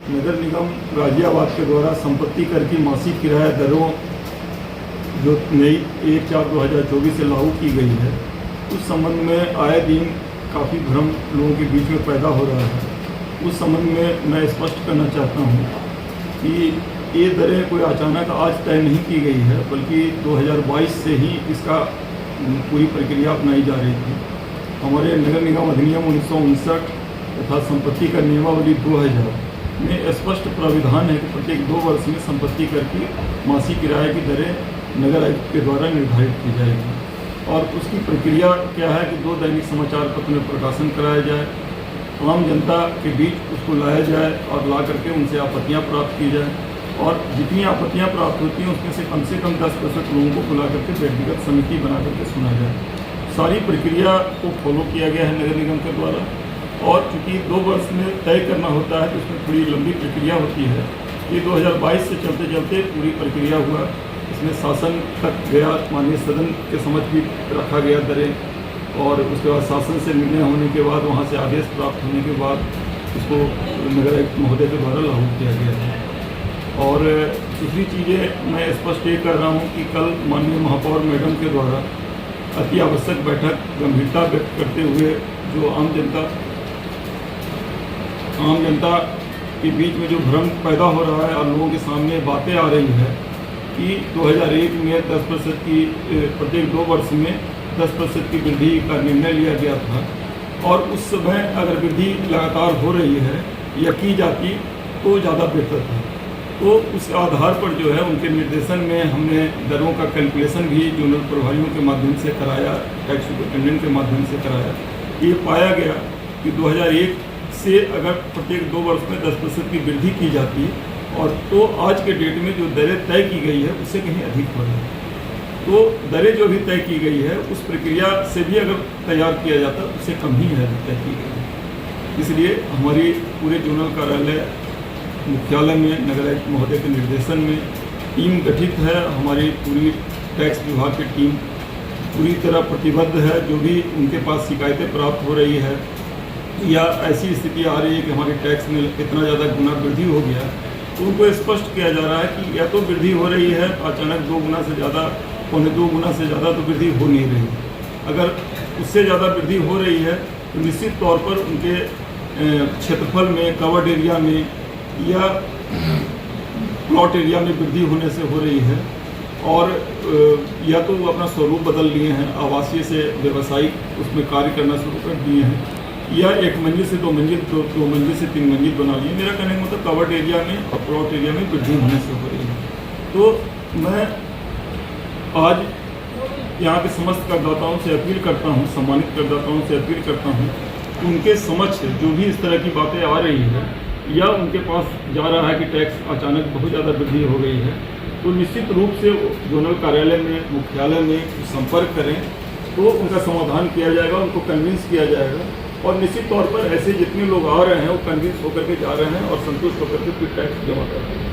नगर निगम गाजियाबाद के द्वारा संपत्ति कर की मासिक किराया दरों जो नई 1/4/2024 से लागू की गई है, उस संबंध में आए दिन काफ़ी भ्रम लोगों के बीच में पैदा हो रहा है। उस संबंध में मैं स्पष्ट करना चाहता हूँ कि ये दरें कोई अचानक आज तय नहीं की गई है, बल्कि 2022 से ही इसका पूरी प्रक्रिया अपनाई जा रही थी। हमारे नगर निगम अधिनियम 1959 तथा संपत्ति कर नियमावली 2000 में स्पष्ट प्राविधान है कि प्रत्येक 2 वर्ष में संपत्ति कर की मासिक किराए की दरें नगर आयुक्त के द्वारा निर्धारित की जाएगी। और उसकी प्रक्रिया क्या है कि 2 दैनिक समाचार पत्र में प्रकाशन कराया जाए, आम जनता के बीच उसको लाया जाए और ला करके उनसे आपत्तियाँ प्राप्त की जाए, और जितनी आपत्तियाँ प्राप्त होती हैं उसमें से कम 10% लोगों को बुला करके व्यक्तिगत समिति बना करके सुना जाए। सारी प्रक्रिया को फॉलो किया गया है नगर निगम के द्वारा। और चूँकि 2 वर्ष में तय करना होता है तो उसमें थोड़ी लंबी प्रक्रिया होती है। ये 2022 से चलते चलते पूरी प्रक्रिया हुआ, इसमें शासन तक गया, माननीय सदन के समझ भी रखा गया दरें, और उसके बाद शासन से निर्णय होने के बाद वहाँ से आदेश प्राप्त होने के बाद उसको नगर आयुक्त महोदय के द्वारा लागू किया गया है। और दूसरी चीज़ें मैं स्पष्ट ये कर रहा हूँ कि कल माननीय महापौर मैडम के द्वारा अति आवश्यक बैठक गंभीरता व्यक्त करते हुए जो आम जनता के बीच में जो भ्रम पैदा हो रहा है और लोगों के सामने बातें आ रही है कि 2001 में 10% की प्रत्येक 2 वर्ष में 10% की वृद्धि का निर्णय लिया गया था, और उस समय अगर वृद्धि लगातार हो रही है या की जाती तो ज़्यादा बेहतर था। तो उस आधार पर जो है उनके निर्देशन में हमने दरों का कैलकुलेशन भी जोनल प्रभारियों के माध्यम से कराया, टैक्स सुपरिटेंडेंट के माध्यम से कराया। ये पाया गया कि 2001 से अगर प्रत्येक 2 वर्ष में 10% की वृद्धि की जाती और तो आज के डेट में जो दरें तय की गई है उससे कहीं अधिक हो रही है। तो दरें जो भी तय की गई है उस प्रक्रिया से भी अगर तैयार किया जाता उससे कम ही है तय की गई है। इसलिए हमारी पूरे जोनल कार्यालय मुख्यालय में नगर आयुक्त महोदय के निर्देशन में टीम गठित है। हमारी पूरी टैक्स विभाग की टीम पूरी तरह प्रतिबद्ध है। जो भी उनके पास शिकायतें प्राप्त हो रही है या ऐसी स्थिति आ रही है कि हमारे टैक्स में इतना ज़्यादा गुना वृद्धि हो गया, तो उनको स्पष्ट किया जा रहा है कि या तो वृद्धि हो रही है अचानक 2 गुना से ज़्यादा, 2 गुना से ज़्यादा तो वृद्धि हो नहीं रही। अगर उससे ज़्यादा वृद्धि हो रही है तो निश्चित तौर पर उनके क्षेत्रफल में, कवर्ड एरिया में या प्लॉट एरिया में वृद्धि होने से हो रही है, और या तो वो अपना स्वरूप बदल लिए हैं, आवासीय से व्यवसायिक उसमें कार्य करना शुरू कर दिए हैं, या 1 मंजिल से 2 मंजिल, 2 मंजिल से 3 मंजिल बना लिए। मेरा कहने का मतलब कवर्ड एरिया में और प्लॉट एरिया में वृद्धि होने से हो रही है। तो मैं आज यहाँ के समस्त करदाताओं से अपील करता हूँ, सम्मानित करदाताओं से अपील करता हूँ, उनके समक्ष जो भी इस तरह की बातें आ रही है या उनके पास जा रहा है कि टैक्स अचानक बहुत ज़्यादा वृद्धि हो गई है, तो निश्चित रूप से जोनल कार्यालय में, मुख्यालय में संपर्क करें तो उनका समाधान किया जाएगा, उनको कन्विंस किया जाएगा। और निश्चित तौर पर ऐसे जितने लोग आ रहे हैं वो कन्विंस होकर के जा रहे हैं और संतुष्ट होकर के फिर टैक्स जमा कर रहे हैं।